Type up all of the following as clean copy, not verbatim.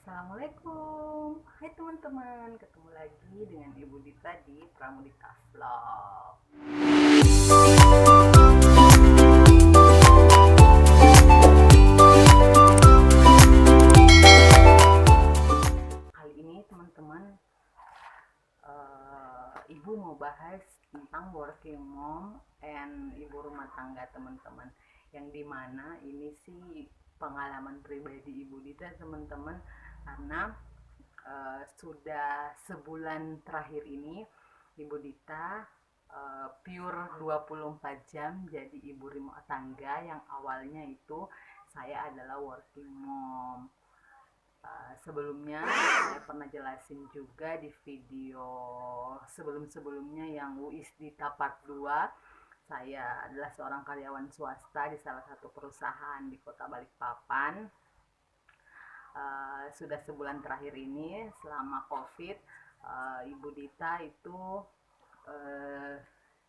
Assalamualaikum. Hai teman-teman, ketemu lagi dengan Ibu Dita di Pramudita Vlog. Kali ini teman-teman, Ibu mau bahas tentang working mom and ibu rumah tangga teman-teman. Yang dimana ini sih pengalaman pribadi Ibu Dita teman-teman, karena sudah sebulan terakhir ini Ibu Dita pure 24 jam jadi ibu rumah tangga, yang awalnya itu saya adalah working mom. Sebelumnya saya pernah jelasin juga di video sebelum-sebelumnya yang UIS Dita Part 2. Saya adalah seorang karyawan swasta di salah satu perusahaan di Kota Balikpapan. Sudah sebulan terakhir ini selama COVID, Ibu Dita itu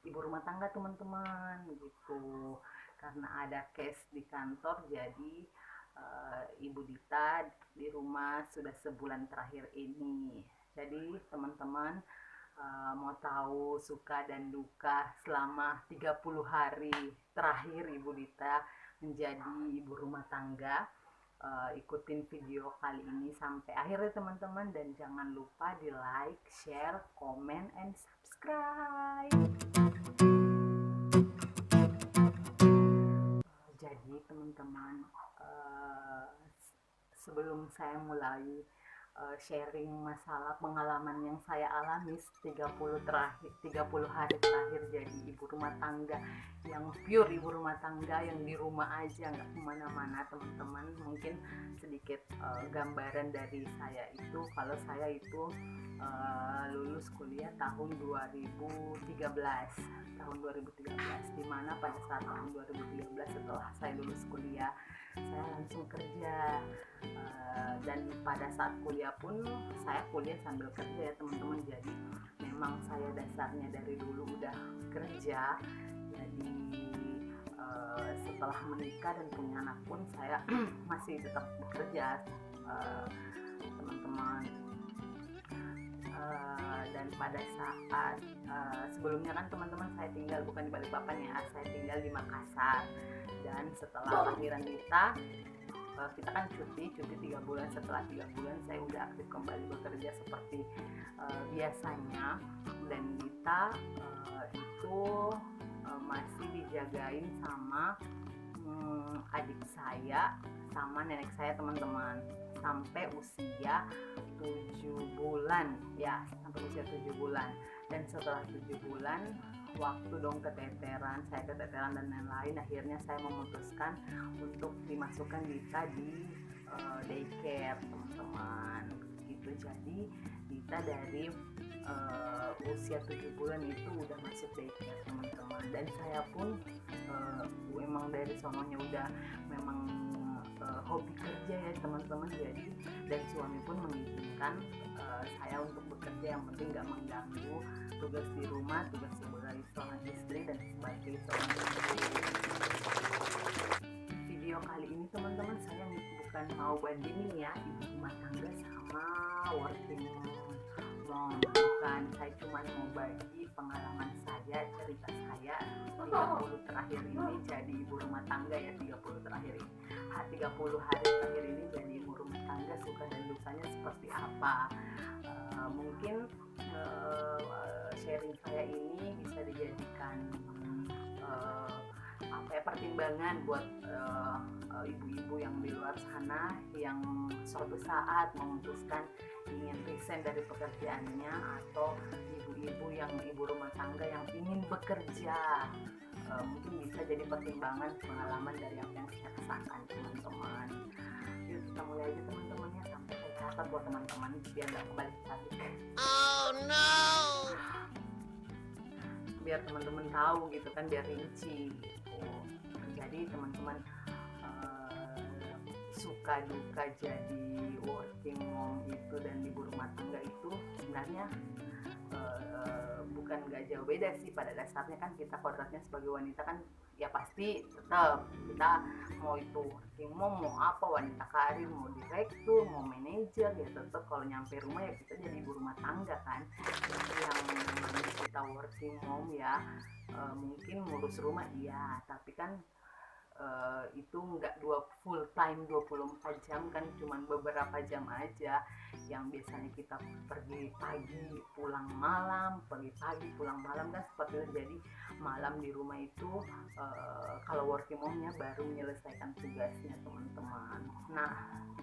ibu rumah tangga teman-teman gitu. Karena ada case di kantor, jadi Ibu Dita di rumah sudah sebulan terakhir ini. Jadi teman-teman, mau tahu suka dan duka selama 30 hari terakhir Ibu Dita menjadi ibu rumah tangga, ikutin video kali ini sampai akhir ya teman-teman, dan jangan lupa di like, share, comment, and subscribe. Jadi teman-teman, sebelum saya mulai sharing masalah pengalaman yang saya alami 30 hari terakhir jadi ibu rumah tangga, yang pure ibu rumah tangga yang di rumah aja nggak kemana-mana teman-teman, mungkin sedikit gambaran dari saya itu. Kalau saya itu lulus kuliah tahun 2013, dimana pada saat tahun 2013 setelah saya lulus kuliah saya langsung kerja, dan pada saat kuliah pun saya kuliah sambil kerja ya teman-teman. Jadi memang saya dasarnya dari dulu udah kerja. Jadi setelah menikah dan punya anak pun saya masih tetap bekerja, teman-teman. Dan pada saat sebelumnya kan teman-teman, saya tinggal bukan di Balikpapan ya, saya tinggal di Makassar. Dan setelah lahiran kita kan cuti 3 bulan. Setelah 3 bulan saya udah aktif kembali bekerja seperti biasanya. Dan Dita itu masih dijagain sama adik saya sama nenek saya teman-teman, sampai usia 7 bulan ya, sampai usia 7 bulan. Dan setelah 7 bulan waktu dong keteteran, saya keteteran dan lain-lain, akhirnya saya memutuskan untuk dimasukkan Dita di daycare teman-teman gitu. Jadi Dita dari usia 7 bulan itu udah masuk daycare teman-teman. Dan saya pun memang dari sononya udah memang hobi kerja ya teman-teman. Jadi dan suami pun mengizinkan saya untuk bekerja, yang penting gak mengganggu tugas di rumah, tugas sebagai seorang istri dan sebagai seorang istri. Video kali ini teman-teman, saya bukan mau bandingin ya ibu rumah tangga sama working mom, bukan. Saya cuma mau bagi pengalaman saya, cerita saya 30 terakhir ini jadi ibu rumah tangga ya. 30 hari terakhir ini jadi ibu rumah tangga, suka dan dukanya seperti apa. Mungkin sharing saya ini bisa dijadikan pertimbangan buat ibu-ibu yang di luar sana yang suatu saat memutuskan ingin resign dari pekerjaannya, atau ibu-ibu yang ibu rumah tangga yang ingin bekerja. Mungkin bisa jadi pertimbangan pengalaman dari apa yang saya rasakan teman-teman. Yuk kita mulai aja teman-teman ya, sampai saya catat buat teman-teman biar gak kebalik lagi. Oh no, biar teman-teman tahu gitu kan, biar rinci gitu. Jadi teman-teman, suka duka jadi working mom itu dan ibu rumah tangga itu sebenarnya bukan gak jauh beda sih. Pada dasarnya kan kita kodratnya sebagai wanita kan ya pasti tetap kita mau itu working mom, mau apa, wanita karir, mau direktur, mau manajer, ya tetap kalau nyampe rumah ya kita jadi ibu rumah tangga kan. Yang namanya kita working mom ya mungkin ngurus rumah iya, tapi kan itu nggak full time 24 jam kan, cuman beberapa jam aja yang biasanya kita pergi pagi pulang malam, pergi pagi pulang malam kan seperti itu. Jadi malam di rumah itu kalau working momnya baru menyelesaikan tugasnya teman-teman. Nah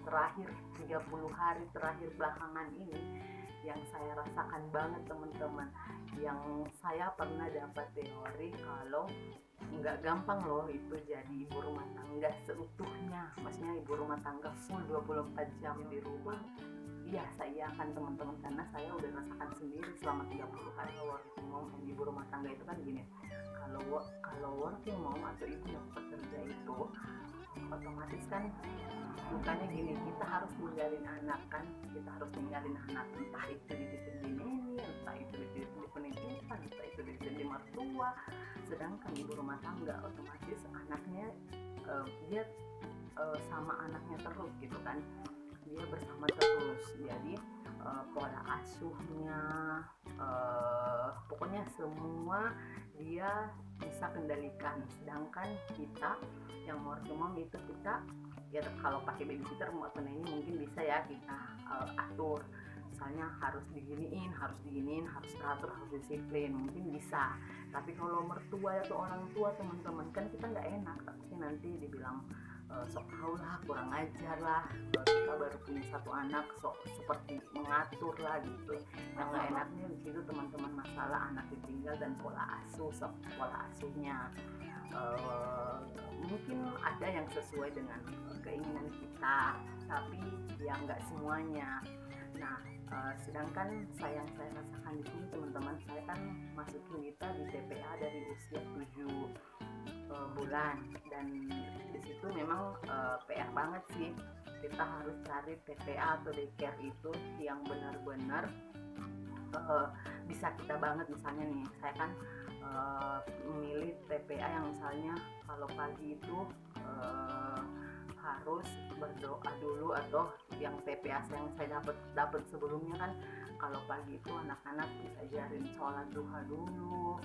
terakhir 30 hari terakhir belakangan ini yang saya rasakan banget teman-teman, yang saya pernah dapat teori kalau nggak gampang loh itu jadi ibu rumah tangga seutuhnya, maksudnya ibu rumah tangga full 24 jam di rumah. Iya saya akan teman-teman, karena saya udah rasakan sendiri selama 30 hari working mom dan ibu rumah tangga itu kan gini, kalau working mom atau ibu yang bekerja itu otomatis kan bukannya gini, kita harus ninggalin anak kan, kita harus ninggalin anak, entah itu dititip di neni, entah itu dititip di penitipan, entah itu dititip di mertua. Sedangkan ibu rumah tangga otomatis anaknya dia sama anaknya terus gitu kan, dia bersama terus. Jadi pola asuhnya pokoknya semua dia bisa kendalikan. Sedangkan kita yang working mom itu kita ya kalau pakai babysitter atau neni mungkin bisa ya kita atur, misalnya harus diginiin, harus teratur, harus disiplin, mungkin bisa. Tapi kalau mertua atau orang tua teman-teman kan kita nggak enak, tapi nanti dibilang sok tahu lah, kurang ajar lah, kita baru punya satu anak sok seperti mengatur lah gitu. Yang nggak enaknya di situ teman-teman, masalah anak ditinggal dan pola asuhnya mungkin ada yang sesuai dengan keinginan kita, tapi ya nggak semuanya. Nah sedangkan saya rasakan di sini teman-teman, saya kan masukin kita di TPA dari usia 7 bulan, dan di situ memang PR banget sih, kita harus cari TPA atau daycare itu yang benar-benar bisa kita banget. Misalnya nih saya kan memilih TPA yang misalnya kalau pagi itu harus berdoa dulu, atau yang TPA yang saya dapat sebelumnya kan kalau pagi itu anak-anak diajarin sholat duha dulu,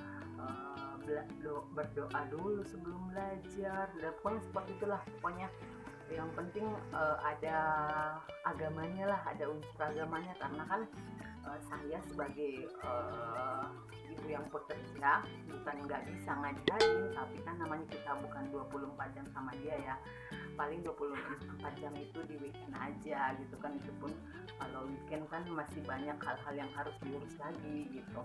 berdoa dulu sebelum belajar, dan pokoknya seperti itulah. Pokoknya yang penting ada agamanya lah, ada unsur agamanya, karena kan saya sebagai ibu yang bekerja bukan nggak bisa ngajarin, tapi kan namanya kita bukan 24 jam sama dia ya, paling 24 jam itu di weekend aja gitu kan, itu pun kalau weekend kan masih banyak hal-hal yang harus diurus lagi gitu.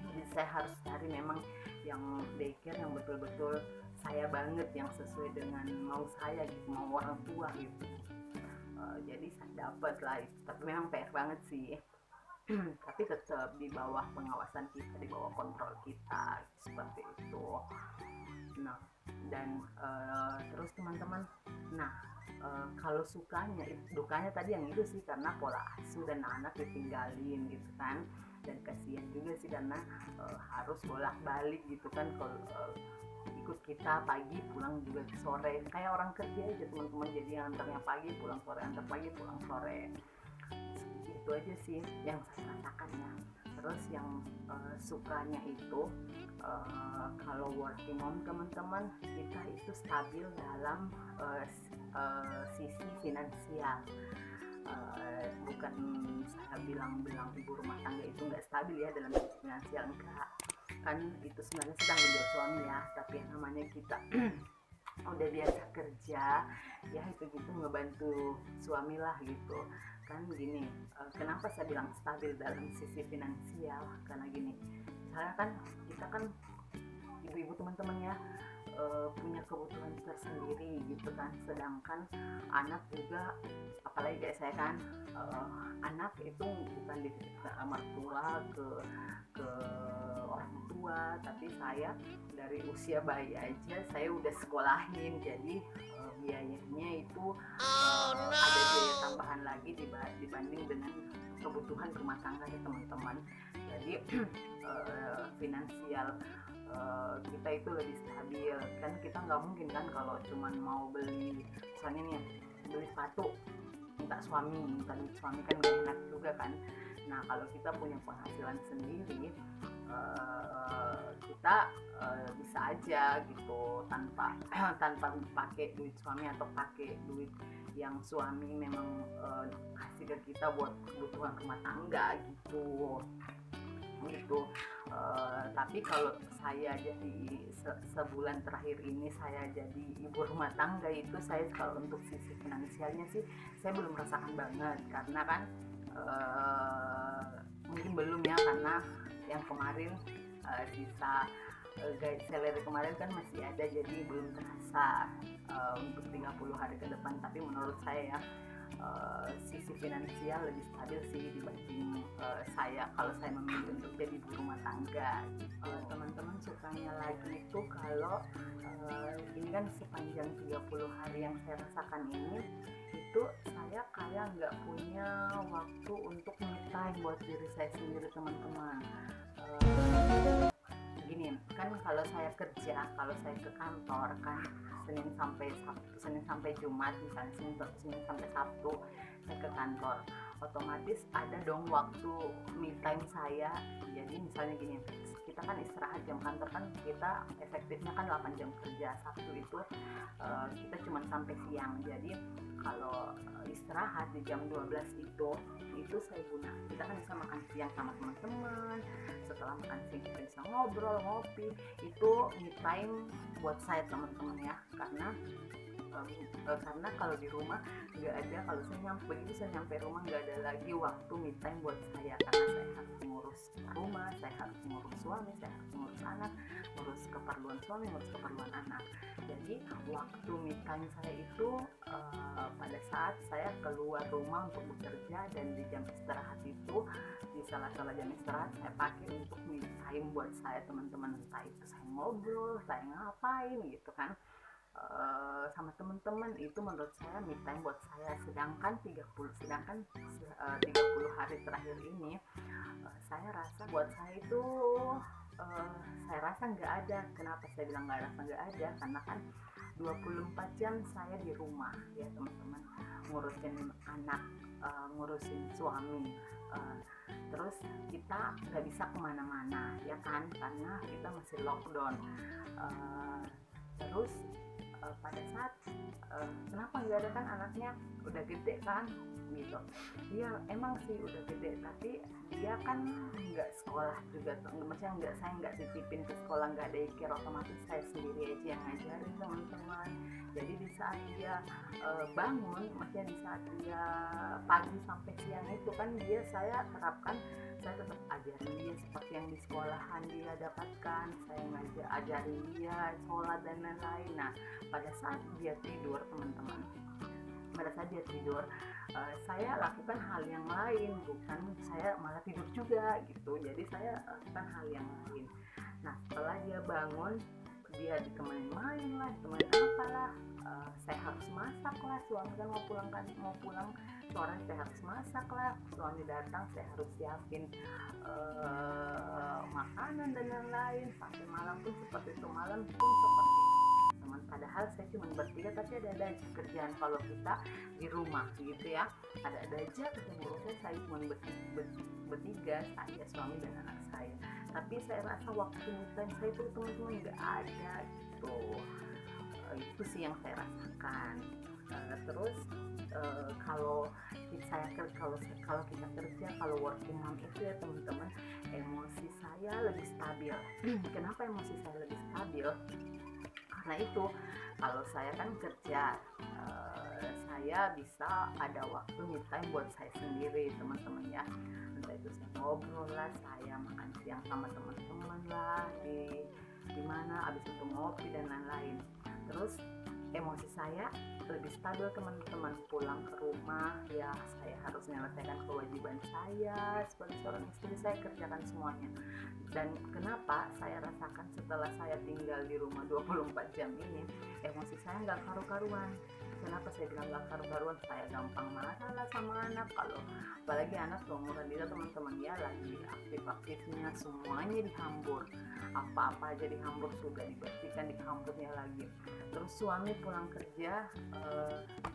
Jadi saya harus cari memang yang daycare yang betul-betul saya banget, yang sesuai dengan mau saya gitu, mau orang tua gitu. Jadi saya dapat lah itu, tapi memang PR banget sih. Tapi tetap di bawah pengawasan kita, di bawah kontrol kita, seperti itu. Nah dan terus teman-teman, nah kalau sukanya, dukanya tadi yang itu sih, karena pola asuh dan anak ditinggalin gitu kan, dan kasihan juga sih karena harus bolak-balik gitu kan, kalau ikut kita pagi pulang juga sore, kayak orang kerja aja teman-teman, jadi antarnya pagi pulang sore, antar pagi pulang sore. Itu aja sih yang saya rasakan ya. Terus yang sukanya itu kalau working mom teman-teman, kita itu stabil dalam sisi finansial. Bukan saya bilang ibu rumah tangga itu nggak stabil ya dalam sisi finansial, enggak, kan itu sebenarnya sedang menjadi suami ya, tapi yang namanya kita udah biasa kerja ya, itu gitu ngebantu suami lah gitu kan. Gini, kenapa saya bilang stabil dalam sisi finansial, karena gini, misalnya kan kita kan ibu-ibu teman-teman ya punya kebutuhan tersendiri gitu kan, sedangkan anak juga, apalagi kayak saya kan anak itu bukan dititip ke mertua, ke orang tua, tapi saya dari usia bayi aja saya udah sekolahin, jadi biayanya itu ada biaya tambahan lagi dibanding dengan kebutuhan rumah tangga ya teman-teman. Jadi finansial kita itu lebih stabil. Kan kita nggak mungkin kan kalau cuman mau beli, misalnya nih beli sepatu minta duit suami kan gak enak juga kan. Nah kalau kita punya penghasilan sendiri, kita bisa aja gitu tanpa tanpa pakai duit suami atau pakai duit yang suami memang kasih ke kita buat kebutuhan rumah tangga gitu. Tapi kalau saya jadi sebulan terakhir ini saya jadi ibu rumah tangga, itu saya kalau untuk sisi finansialnya sih saya belum merasakan banget, karena kan mungkin belum ya, karena yang kemarin sisa salary kemarin kan masih ada, jadi belum terasa untuk 30 hari ke depan. Tapi menurut saya sisi finansial lebih stabil sih dibanding saya kalau saya memilih untuk jadi ibu rumah tangga. Teman-teman sukanya lagi itu kalau ini kan sepanjang 30 hari yang saya rasakan ini, itu saya kayak nggak punya waktu untuk me time buat diri saya sendiri, teman-teman. Gini kan, kalau saya kerja, kalau saya ke kantor kan Senin sampai Jumat, misalnya Senin sampai Sabtu saya ke kantor, otomatis ada dong waktu me time saya. Jadi misalnya gini, kita kan istirahat, jam kantor kan kita efektifnya kan 8 jam kerja, Sabtu itu kita cuma sampai siang. Jadi kalau istirahat di jam 12 itu saya guna, kita kan bisa makan siang sama teman-teman, setelah makan siang kita bisa ngobrol, ngopi. Itu me time buat saya, teman-teman ya, karena kalau di rumah nggak ada, kalau saya nyampe rumah nggak ada lagi waktu me time buat saya, karena saya harus ngurus rumah, saya harus ngurus suami, saya harus ngurus anak, ngurus keperluan suami, ngurus keperluan anak. Jadi waktu me time saya itu pada saat saya keluar rumah untuk bekerja, dan di jam istirahat itu, di salah-salah jam istirahat saya pakai untuk me time buat saya, teman-teman. Entah itu saya ngobrol, saya ngapain gitu kan sama teman-teman, itu menurut saya me time buat saya. Sedangkan 30 hari terakhir ini saya rasa buat saya itu saya rasa nggak ada. Kenapa saya bilang nggak ada? Karena kan 24 jam saya di rumah ya, teman-teman, ngurusin anak, ngurusin suami, terus kita nggak bisa kemana-mana ya kan, karena kita masih lockdown. Terus pada saat kenapa nggak ada, kan anaknya udah gede kan gitu. Dia emang sih udah gede, tapi dia kan nggak sekolah juga, maksudnya saya nggak titipin ke sekolah, nggak daycare, otomatis saya sendiri aja yang ngajarin, teman-teman. Jadi di saat dia bangun, maksudnya di saat dia pagi sampai siang itu kan saya terapkan, saya tetap ajarin dia seperti yang di sekolahan dia dapatkan, saya ajarin dia sholat dan lain-lain. Nah pada saat dia tidur, teman-teman, saya lakukan hal yang lain, bukan saya malah tidur juga gitu. Jadi saya lakukan hal yang lain. Nah setelah dia bangun, dia ditemenin main lah, ditemenin apalah, saya harus masak lah, suami kan mau pulang sore, saya harus masak lah, suami datang saya harus siapin makanan dan lain-lain. Sampai malam pun seperti itu, teman. Padahal saya cuma bertiga, tapi ada kerjaan kalau kita di rumah gitu ya, ada aja kemurusan. Saya cuma bertiga, saya, suami dan anak saya. Tapi saya rasa waktu me time saya itu, teman-teman, nggak ada gitu. Itu sih yang saya rasakan. Terus kalau kita kerja, kalau working mom itu ya, teman-teman, emosi saya lebih stabil. Kenapa emosi saya lebih stabil? Karena itu kalau saya kan kerja, saya bisa ada waktu me time buat saya sendiri, teman-teman ya. Entah itu saya ngobrol lah, saya makan siang sama teman-teman lah, di mana, abis itu ngopi dan lain-lain. Terus emosi saya lebih stabil, teman-teman. Pulang ke rumah ya, saya harus menyelesaikan kewajiban saya sebagai seorang istri, saya kerjakan semuanya. Dan kenapa saya rasakan setelah saya tinggal di rumah 24 jam ini, emosi saya nggak karu-karuan. kenapa saya bilang gak karu-karuan, saya gampang marah lah sama anak. Kalau apalagi anak seumuran dia teman-teman ya, lagi aktif-aktifnya semuanya dihambur, apa-apa aja dihambur, sudah dibersihkan dihamburnya lagi. Terus suami pulang kerja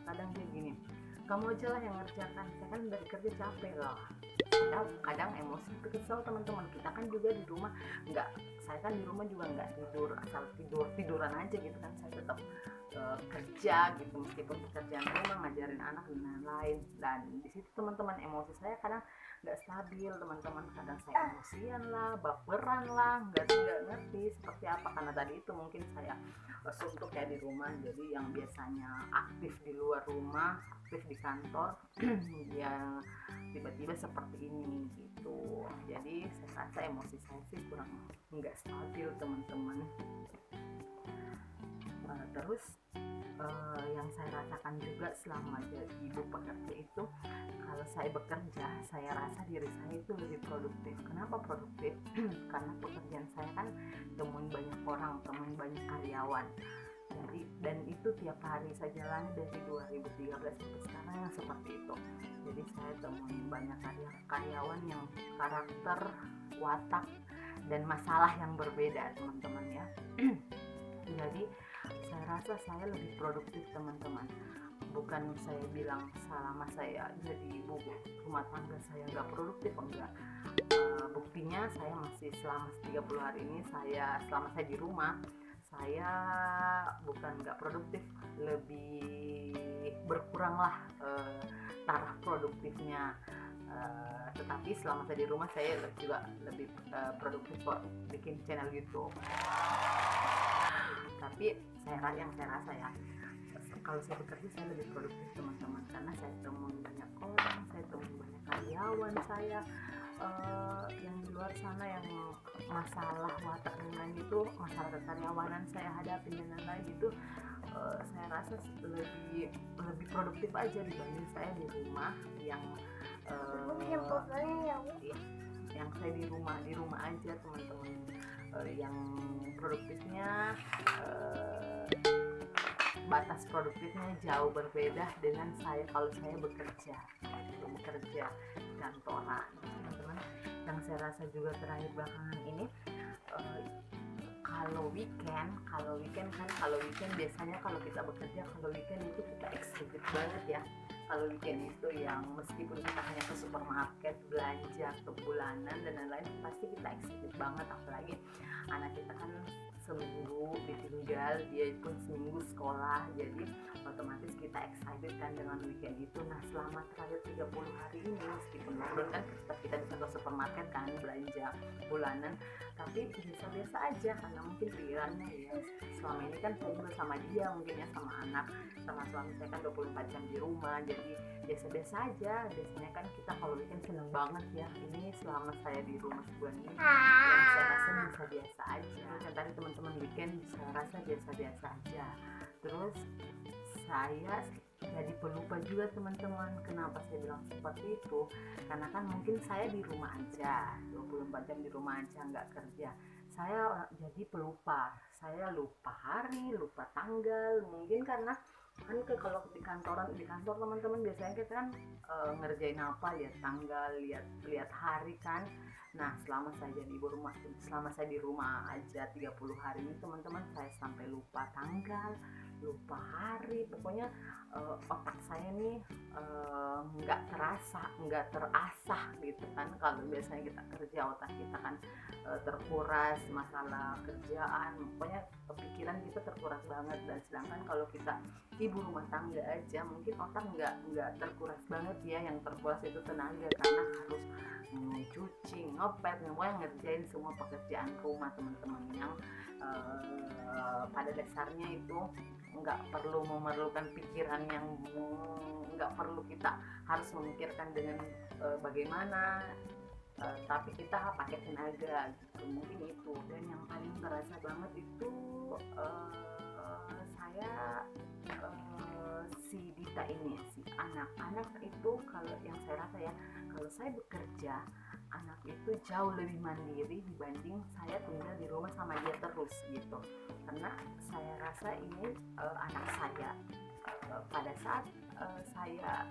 kadang dia gini, kamu aja lah yang ngerjakan, saya kan dari kerja capek lah. Kadang emosi kesel teman-teman. Kita kan juga di rumah saya kan di rumah juga nggak tidur asal tiduran aja gitu kan, saya tetap kerja gitu, meskipun pekerjaan rumah, ngajarin anak dan lain-lain. Dan di situ teman-teman emosi saya kadang nggak stabil teman-teman, kadang saya emosian lah, baperan lah, nggak ngerti seperti apa, karena tadi itu mungkin saya suntuk ya di rumah. Jadi yang biasanya aktif di luar rumah, aktif di kantor yang tiba-tiba seperti ini gitu. Jadi saya rasa emosi saya sih kurang nggak stabil teman-teman. Terus yang saya rasakan juga selama jadi ibu pekerja itu, kalau saya bekerja saya rasa diri saya itu lebih produktif. Kenapa produktif? Karena pekerjaan saya kan temuin banyak orang, temuin banyak karyawan. Jadi dan itu tiap hari saya jalani dari 2013 sampai sekarang yang seperti itu. Jadi saya temuin banyak karyawan yang karakter, watak dan masalah yang berbeda teman-teman ya. Jadi saya rasa saya lebih produktif teman-teman. Bukan saya bilang selama saya jadi ibu rumah tangga saya nggak produktif, enggak. Buktinya saya masih selama 30 hari ini, selama saya di rumah, saya bukan nggak produktif, lebih berkurang lah taraf produktifnya. Tetapi selama saya di rumah saya juga lebih produktif kok, bikin channel YouTube. Tapi saya rasa ya, kalau saya bekerja saya lebih produktif teman-teman, karena saya temuin banyak orang, saya temuin banyak karyawan saya yang di luar sana yang masalah watak dan lain itu, masalah kekaryawanan saya hadapi dan lain-lain itu. Saya rasa lebih produktif aja dibanding saya di rumah yang yang saya di rumah aja teman-teman. Yang produktifnya batas produktifnya jauh berbeda dengan saya kalau saya bekerja di kantoran teman-teman. Yang saya rasa juga terakhir belakangan ini, kalau weekend biasanya kalau kita bekerja, kalau weekend itu kita excited banget ya. Kalau weekend itu yang meskipun kita hanya ke supermarket belanja ke bulanan dan lain-lain, pasti kita excited banget. Apalagi anak kita kan seminggu ditinggal, dia pun seminggu sekolah, jadi otomatis kita excited kan dengan weekend itu. Nah selama terakhir 30 hari ini, meskipun lockdown kan kita bisa ke supermarket kan belanja bulanan, tapi biasa-biasa aja karena mungkin pikirannya ya selama ini kan saya juga sama dia, mungkin ya sama anak, sama suami saya kan 24 jam di rumah, jadi biasa-biasa aja. Biasanya kan kita kalau weekend seneng banget ya. Ini selama saya di rumah sebulan ini yang saya rasa biasa-biasa aja. Kan tadi teman-teman weekend saya rasa biasa-biasa aja. Terus saya jadi pelupa juga teman-teman. Kenapa saya bilang seperti itu? Karena kan mungkin saya di rumah aja 24 jam di rumah aja, nggak kerja. Saya jadi pelupa, saya lupa hari, lupa tanggal. Mungkin karena kan kalau di kantor teman-teman biasanya kita kan ngerjain apa, lihat tanggal, lihat hari kan. Nah selama saya di rumah aja 30 hari ini teman-teman, saya sampai lupa tanggal, lupa hari. Pokoknya otak saya nih nggak terasah gitu kan. Kalau biasanya kita kerja, otak kita kan terkuras masalah kerjaan, pokoknya pikiran kita terkuras banget. Dan sedangkan kalau kita ibu rumah tangga aja mungkin otak nggak terkuras banget ya. Yang terkuras itu tenaga, karena harus cuci, ngepel, pokoknya ngerjain semua pekerjaan rumah teman-teman, yang pada dasarnya itu nggak perlu memerlukan pikiran, yang nggak perlu kita harus memikirkan dengan bagaimana, tapi kita pakai tenaga gitu, mungkin itu. Dan yang paling terasa banget itu saya si Dita ini, si anak itu, kalau yang saya rasa ya, kalau saya bekerja anak itu jauh lebih mandiri dibanding saya tinggal di rumah sama dia terus gitu. Karena saya rasa ini anak saya pada saat saya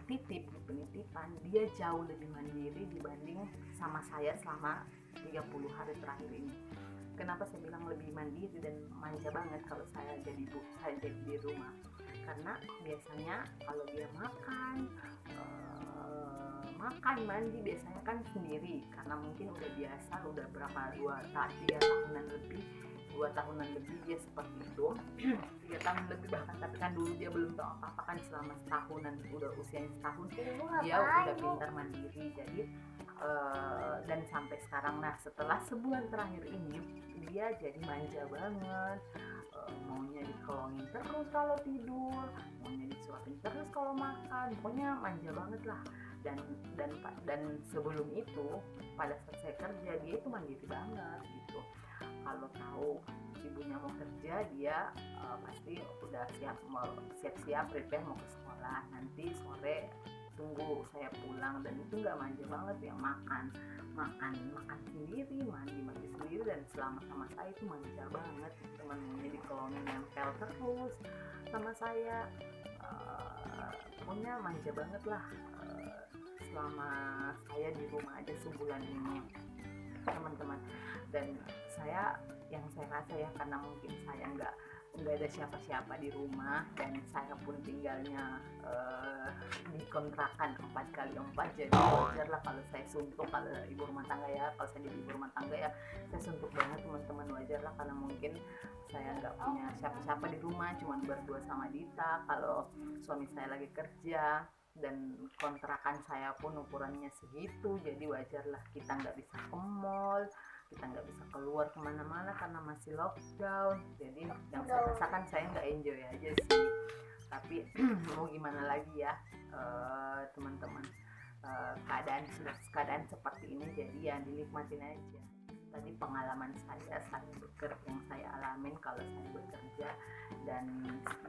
titip di penitipan, dia jauh lebih mandiri dibanding sama saya selama 30 hari terakhir ini. Kenapa saya bilang lebih mandiri dan manja banget kalau saya jadi di rumah? Karena biasanya kalau dia makan mandi biasanya kan sendiri, karena mungkin udah biasa, udah berapa 2 tahunan lebih dia seperti itu. 3 tahun lebih bahkan, tapi kan dulu dia belum tahu apa-apa kan, selama setahunan, udah usianya setahun dia udah pintar mandiri. Jadi dan sampai sekarang, nah setelah sebulan terakhir ini dia jadi manja banget, maunya dikelongin terus kalau tidur, maunya disuapin terus kalau makan, pokoknya manja banget lah. Dan sebelum itu pada saat saya kerja dia itu mandiri banget gitu. Kalau tahu ibunya mau kerja, dia pasti udah siap-siap prepare mau ke sekolah, nanti sore tunggu saya pulang. Dan itu nggak manja banget, yang makan sendiri, mandi sendiri, dan selama sama saya itu manja banget. Teman maunya dikelongin nempel terus sama saya, pokoknya manja banget lah selama saya di rumah aja sebulan ini, teman-teman. Dan yang saya rasa ya, karena mungkin saya nggak ada siapa-siapa di rumah, dan saya pun tinggalnya di kontrakan 4x4, jadi wajar lah kalau saya suntuk. Kalau ibu rumah tangga ya, kalau saya jadi ibu rumah tangga ya saya suntuk banget, teman-teman. Wajar lah, karena mungkin saya nggak punya siapa-siapa di rumah, cuma berdua sama Dita kalau suami saya lagi kerja, dan kontrakan saya pun ukurannya segitu. Jadi wajarlah kita nggak bisa ke mall, kita nggak bisa keluar kemana-mana karena masih lockdown. Jadi yang saya rasakan, saya nggak enjoy aja sih, tapi mau gimana lagi ya, teman-teman. Keadaan seperti ini, jadi ya dinikmatin aja. Tadi pengalaman saya bekerja, yang saya alamin kalau saya bekerja dan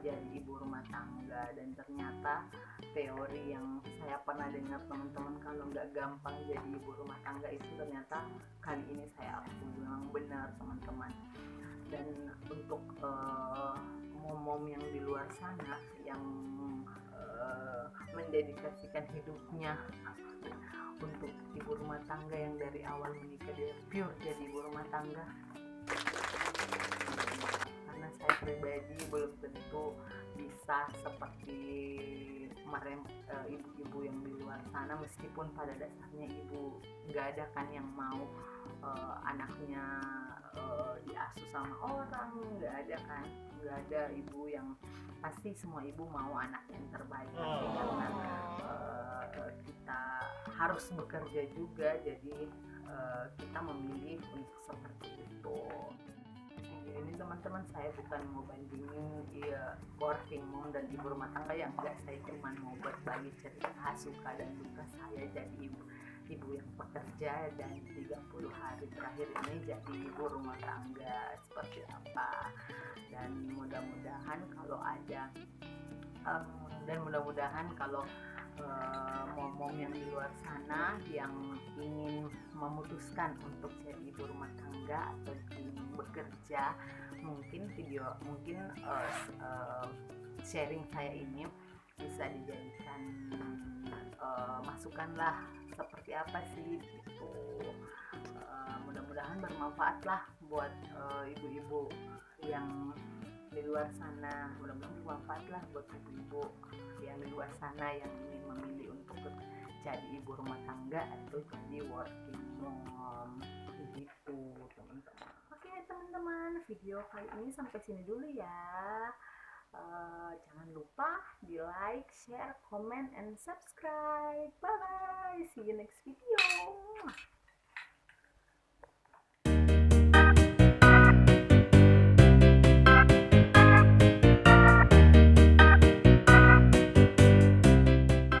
jadi ibu rumah tangga. Dan ternyata teori yang saya pernah dengar, teman-teman, kalau nggak gampang jadi ibu rumah tangga itu, ternyata kali ini saya bilang benar, teman-teman. Dan untuk mom yang di luar sana yang mendedikasikan hidupnya untuk ibu rumah tangga, yang dari awal menikah dia pure jadi ibu rumah tangga, karena saya pribadi belum tentu bisa seperti ibu-ibu yang di luar sana. Meskipun pada dasarnya ibu nggak ada kan yang mau anaknya diasuh sama orang, nggak ada ibu yang, pasti semua ibu mau anak yang terbaik. Tapi karena kita harus bekerja juga, jadi kita memilih untuk seperti itu. Ini teman-teman, saya bukan mau bandingin working mom dan ibu rumah tangga, yang enggak, saya cuma mau berbagi cerita suka dan duka saya jadi ibu yang bekerja, dan 30 hari terakhir ini jadi ibu rumah tangga seperti apa. Dan mudah-mudahan kalau mom yang di luar sana yang ingin memutuskan untuk jadi ibu rumah tangga atau ingin bekerja, mungkin sharing saya ini bisa dijadikan masukan lah, seperti apa sih gitu. Mudah-mudahan bermanfaat lah buat ibu-ibu yang di luar sana. Mudah-mudahan bermanfaat lah buat ibu-ibu yang di luar sana yang ingin memilih untuk jadi ibu rumah tangga atau jadi working mom gitu, teman-teman. Oke teman-teman, video kali ini sampai sini dulu ya. Jangan lupa di like, share, comment, and subscribe. Bye bye, see you next video.